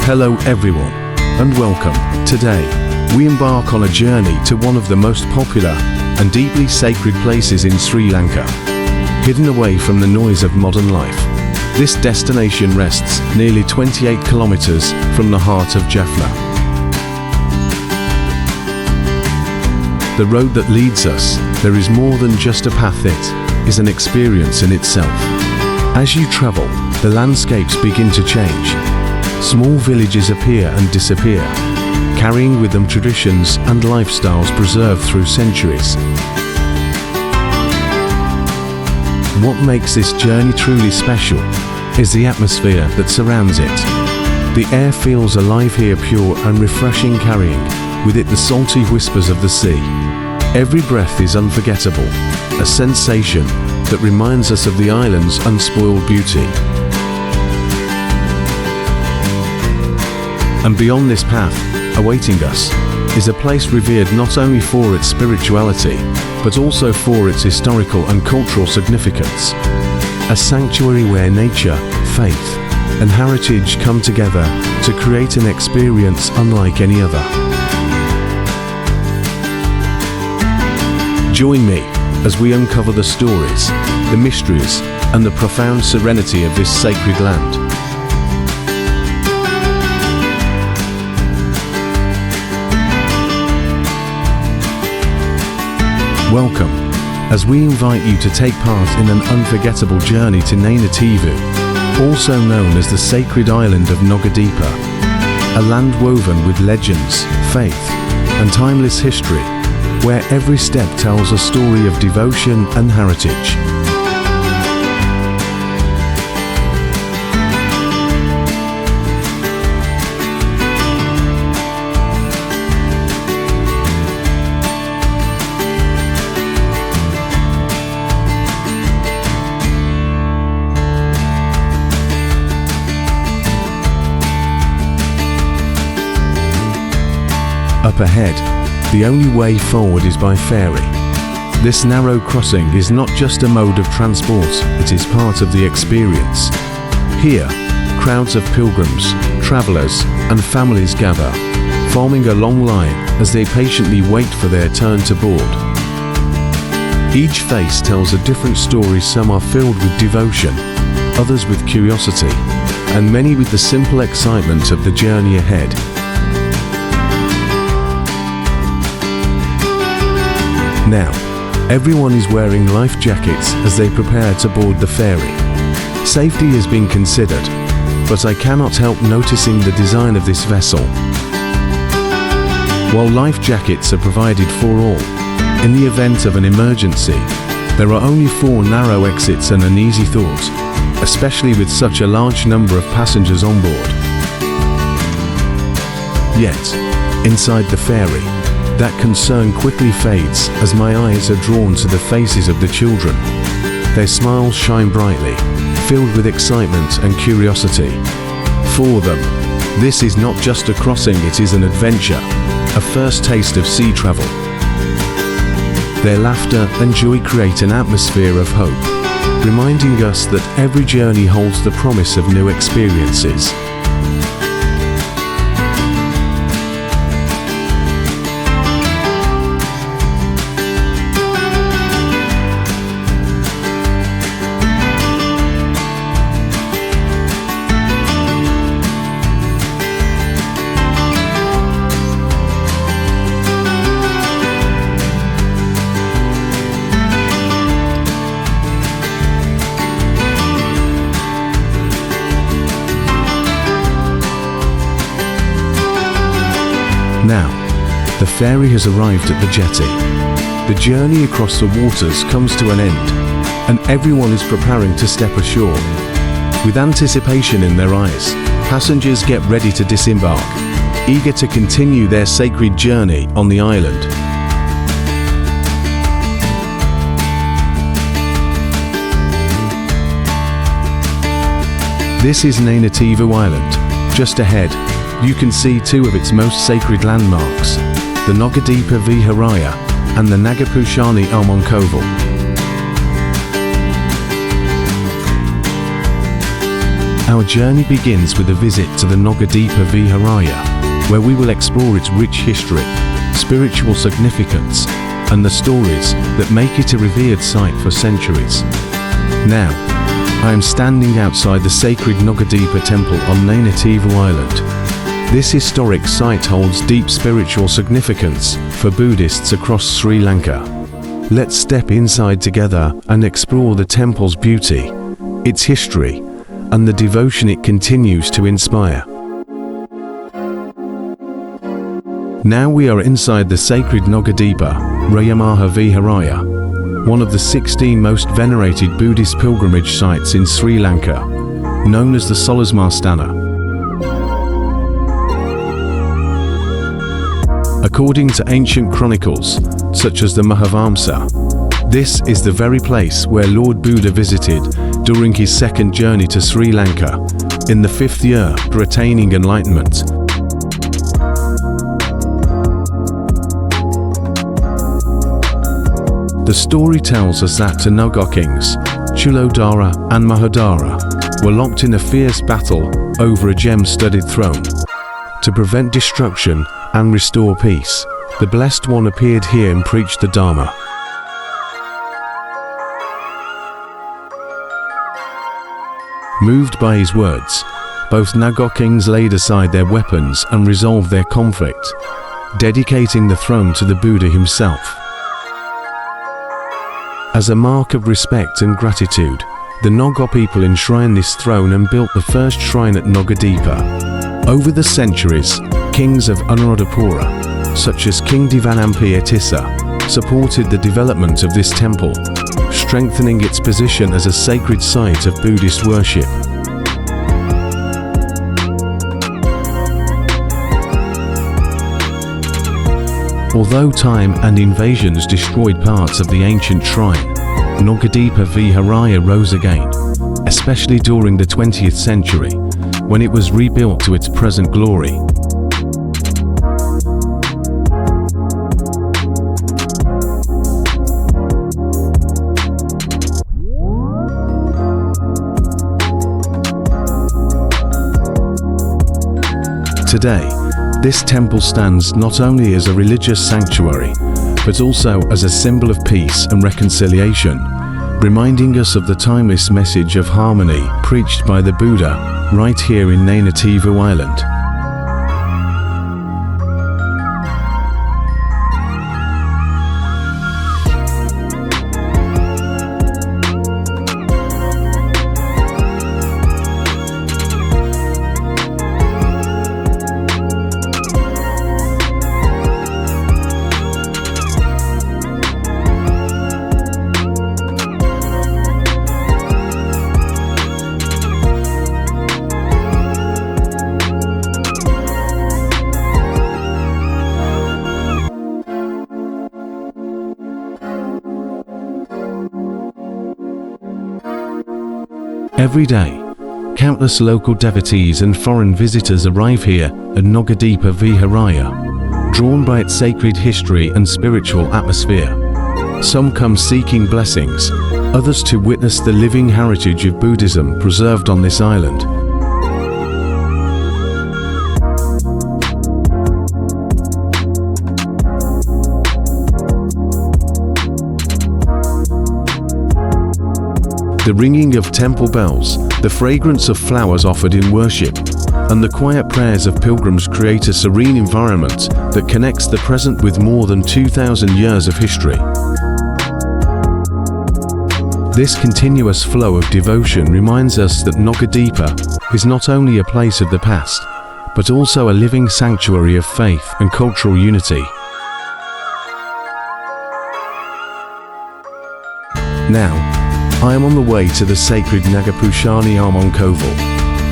Hello everyone, and welcome. Today, we embark on a journey to one of the most popular and deeply sacred places in Sri Lanka. Hidden away from the noise of modern life, this destination rests nearly 28 kilometers from the heart of Jaffna. The road that leads us, there is more than just a path, it is an experience in itself. As you travel, the landscapes begin to change. Small villages appear and disappear, carrying with them traditions and lifestyles preserved through centuries. What makes this journey truly special is the atmosphere that surrounds it. The air feels alive here, pure and refreshing, carrying with it the salty whispers of the sea. Every breath is unforgettable, a sensation that reminds us of the island's unspoiled beauty. And beyond this path, awaiting us, is a place revered not only for its spirituality, but also for its historical and cultural significance. A sanctuary where nature, faith, and heritage come together to create an experience unlike any other. Join me as we uncover the stories, the mysteries, and the profound serenity of this sacred land. Welcome, as we invite you to take part in an unforgettable journey to Nainativu, also known as the sacred island of Nagadipa, a land woven with legends, faith, and timeless history, where every step tells a story of devotion and heritage. Up ahead, the only way forward is by ferry. This narrow crossing is not just a mode of transport, it is part of the experience. Here, crowds of pilgrims, travelers, and families gather, forming a long line as they patiently wait for their turn to board. Each face tells a different story. Some are filled with devotion, others with curiosity, and many with the simple excitement of the journey ahead. Now, everyone is wearing life jackets as they prepare to board the ferry. Safety has been considered, but I cannot help noticing the design of this vessel. While life jackets are provided for all, in the event of an emergency, there are only 4 narrow exits and an easy thought, especially with such a large number of passengers on board. Yet, inside the ferry, that concern quickly fades as my eyes are drawn to the faces of the children. Their smiles shine brightly, filled with excitement and curiosity. For them, this is not just a crossing, it is an adventure, a first taste of sea travel. Their laughter and joy create an atmosphere of hope, reminding us that every journey holds the promise of new experiences. Now, the ferry has arrived at the jetty. The journey across the waters comes to an end, and everyone is preparing to step ashore. With anticipation in their eyes, passengers get ready to disembark, eager to continue their sacred journey on the island. This is Nainativu Island. Just ahead, you can see 2 of its most sacred landmarks, the Nagadipa Viharaya and the Nagapushani Amman Kovil. Our journey begins with a visit to the Nagadeepa Viharaya, where we will explore its rich history, spiritual significance, and the stories that make it a revered site for centuries. Now, I am standing outside the sacred Nagadeepa Temple on Nainativu Island. This historic site holds deep spiritual significance for Buddhists across Sri Lanka. Let's step inside together and explore the temple's beauty, its history, and the devotion it continues to inspire. Now we are inside the sacred Nagadipa Viharaya, one of the 16 most venerated Buddhist pilgrimage sites in Sri Lanka, known as the Solasmastana. According to ancient chronicles, such as the Mahavamsa, this is the very place where Lord Buddha visited during his second journey to Sri Lanka, in the 5th year after attaining enlightenment. The story tells us that the Naga kings, Chulodara and Mahadara, were locked in a fierce battle over a gem-studded throne. To prevent destruction and restore peace, the Blessed One appeared here and preached the Dharma. Moved by his words, both Naga kings laid aside their weapons and resolved their conflict, dedicating the throne to the Buddha himself. As a mark of respect and gratitude, the Naga people enshrined this throne and built the first shrine at Nagadipa. Over the centuries, kings of Anuradhapura, such as King Devanampiya, supported the development of this temple, strengthening its position as a sacred site of Buddhist worship. Although time and invasions destroyed parts of the ancient shrine, Nagadeepa Viharaya rose again, especially during the 20th century, when it was rebuilt to its present glory. Today, this temple stands not only as a religious sanctuary, but also as a symbol of peace and reconciliation, reminding us of the timeless message of harmony preached by the Buddha right here in Nainativu Island. Every day, countless local devotees and foreign visitors arrive here at Nagadeepa Viharaya, drawn by its sacred history and spiritual atmosphere. Some come seeking blessings, others to witness the living heritage of Buddhism preserved on this island. The ringing of temple bells, the fragrance of flowers offered in worship, and the quiet prayers of pilgrims create a serene environment that connects the present with more than 2,000 years of history. This continuous flow of devotion reminds us that Nagadipa is not only a place of the past, but also a living sanctuary of faith and cultural unity. Now, I am on the way to the sacred Nagapushani Amman Kovil.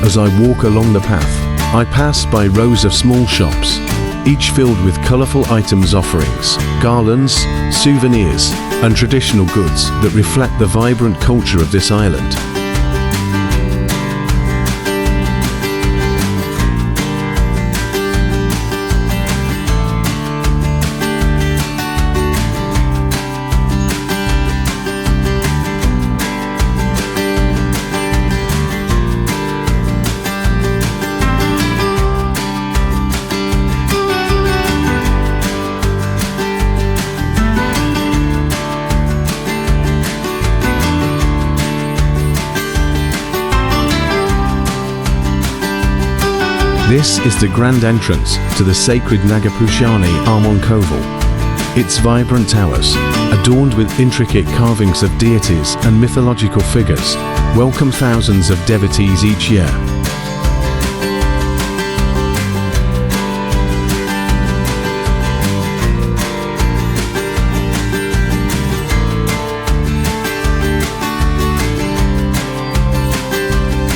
As I walk along the path, I pass by rows of small shops, each filled with colourful items, offerings, garlands, souvenirs, and traditional goods that reflect the vibrant culture of this island. This is the grand entrance to the sacred Nagapushani Amman Kovil. Its vibrant towers, adorned with intricate carvings of deities and mythological figures, welcome thousands of devotees each year.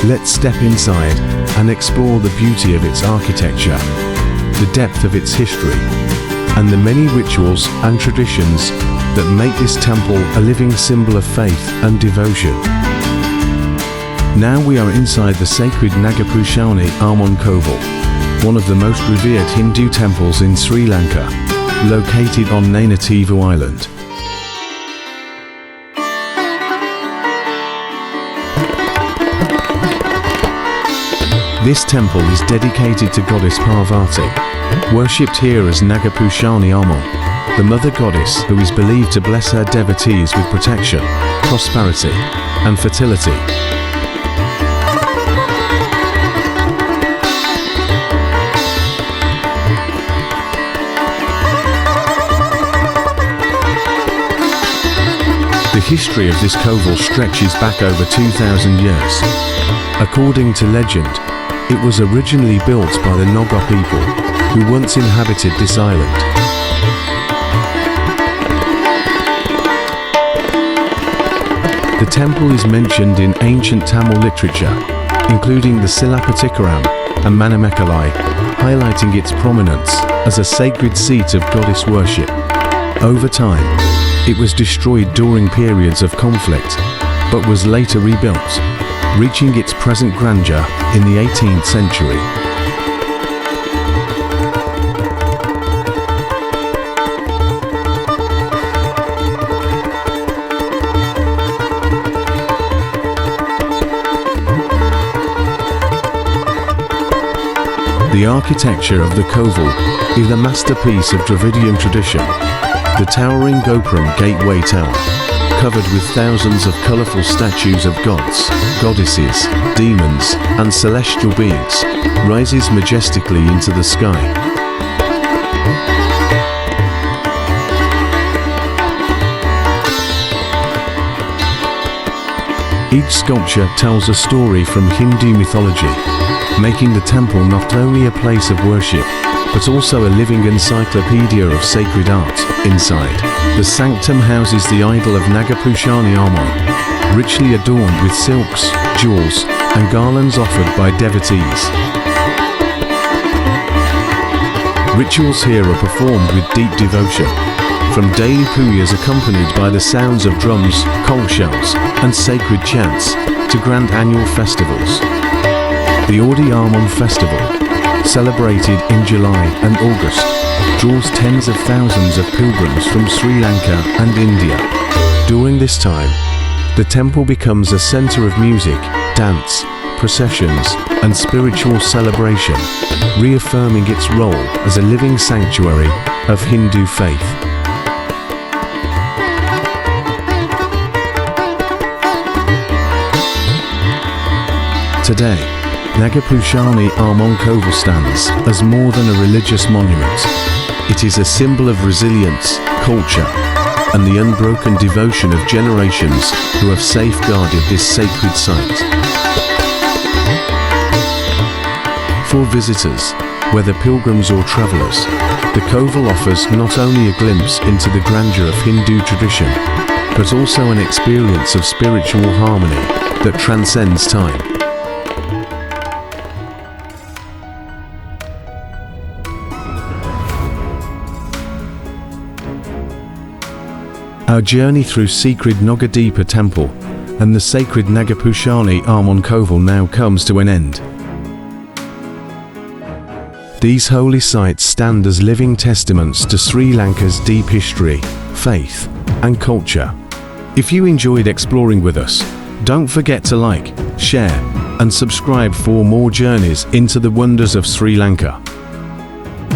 Let's step inside and explore the beauty of its architecture, the depth of its history, and the many rituals and traditions that make this temple a living symbol of faith and devotion. Now we are inside the sacred Nagapushani Amman Kovil, one of the most revered Hindu temples in Sri Lanka, located on Nainativu Island. This temple is dedicated to goddess Parvati, worshipped here as Nagapushani Amman, the mother goddess who is believed to bless her devotees with protection, prosperity, and fertility. The history of this Kovil stretches back over 2,000 years. According to legend, it was originally built by the Naga people, who once inhabited this island. The temple is mentioned in ancient Tamil literature, including the Silappatikaram and Manimekalai, highlighting its prominence as a sacred seat of goddess worship. Over time, it was destroyed during periods of conflict, but was later rebuilt, reaching its present grandeur in the 18th century. The architecture of the Kovil is a masterpiece of Dravidian tradition. The towering gopuram gateway tower, covered with thousands of colourful statues of gods, goddesses, demons, and celestial beings, rises majestically into the sky. Each sculpture tells a story from Hindu mythology, making the temple not only a place of worship, but also a living encyclopedia of sacred art. Inside, the sanctum houses the idol of Nagapushani Amman, richly adorned with silks, jewels, and garlands offered by devotees. Rituals here are performed with deep devotion, from daily puyas accompanied by the sounds of drums, conch shells, and sacred chants, to grand annual festivals. The Aadi Amman Festival, celebrated in July and August, draws tens of thousands of pilgrims from Sri Lanka and India. During this time, the temple becomes a center of music, dance, processions, and spiritual celebration, reaffirming its role as a living sanctuary of Hindu faith. Today, Nagapushani Amman Kovil stands as more than a religious monument. It is a symbol of resilience, culture, and the unbroken devotion of generations who have safeguarded this sacred site. For visitors, whether pilgrims or travelers, the Kovil offers not only a glimpse into the grandeur of Hindu tradition, but also an experience of spiritual harmony that transcends time. Our journey through sacred Naagadeepa Temple and the sacred Nagapushani Amman Kovil now comes to an end. These holy sites stand as living testaments to Sri Lanka's deep history, faith, and culture. If you enjoyed exploring with us, don't forget to like, share, and subscribe for more journeys into the wonders of Sri Lanka.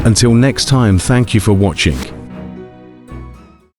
Until next time, thank you for watching.